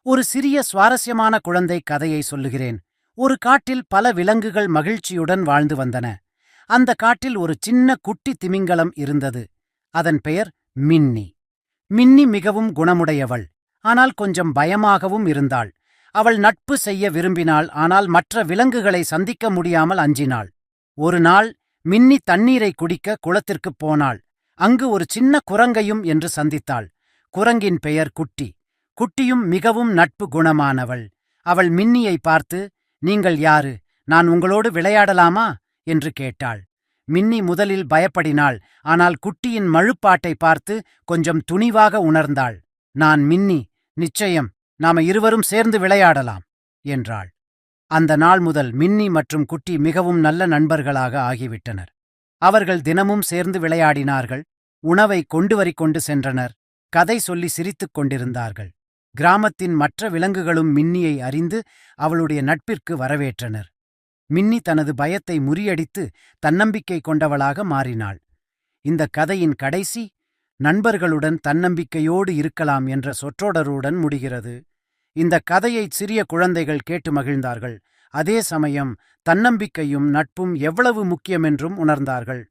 ஒரு சிறிய சுவாரஸ்யமான குழந்தை கதையை சொல்லுகிறேன். ஒரு காட்டில் பல விலங்குகள் மகிழ்ச்சியுடன் வாழ்ந்து வந்தன. அந்த காட்டில் ஒரு சின்ன குட்டி திமிங்கலம் இருந்தது. அதன் பெயர் மின்னி. மின்னி மிகவும் குணமுடையவள். ஆனால் கொஞ்சம் பயமாகவும் இருந்தாள். அவள் நட்பு செய்ய விரும்பினாள், ஆனால் மற்ற விலங்குகளை சந்திக்க முடியாமல் அஞ்சினாள். ஒரு நாள் மின்னி தண்ணீரை குடிக்க குளத்திற்குப் போனாள். அங்கு ஒரு சின்ன குரங்கையும் என்று சந்தித்தாள். குரங்கின் பெயர் குட்டி. குட்டியும் மிகவும் நட்பு குணமானவள். அவள் மின்னியை பார்த்து, "நீங்கள் யாரு? நான் உங்களோடு விளையாடலாமா?" என்று கேட்டாள். மின்னி முதலில் பயப்படினாள், ஆனால் குட்டியின் மழுப்பாட்டை பார்த்து கொஞ்சம் துணிவாக உணர்ந்தாள். "நான் மின்னி, நிச்சயம், நாம இருவரும் சேர்ந்து விளையாடலாம்" என்றாள். அந்த நாள் முதல் மின்னி மற்றும் குட்டி மிகவும் நல்ல நண்பர்களாக ஆகிவிட்டனர். அவர்கள் தினமும் சேர்ந்து விளையாடினார்கள், உணவை கொண்டு சென்றனர், கதை சொல்லி சிரித்துக் கொண்டிருந்தார்கள். கிராமத்தின் மற்ற விலங்குகளும் மின்னியை அறிந்து அவளுடைய நட்பிற்கு வரவேற்றனர். மின்னி தனது பயத்தை முறியடித்து தன்னம்பிக்கை கொண்டவளாக மாறினாள். இந்த கதையின் கடைசி, நண்பர்களுடன் தன்னம்பிக்கையோடு இருக்கலாம் என்ற சொற்றொடருடன் முடிகிறது. இந்த கதையை சிறிய குழந்தைகள் கேட்டு மகிழ்ந்தார்கள். அதே சமயம் தன்னம்பிக்கையும் நட்பும் எவ்வளவு முக்கியமென்றும் உணர்ந்தார்கள்.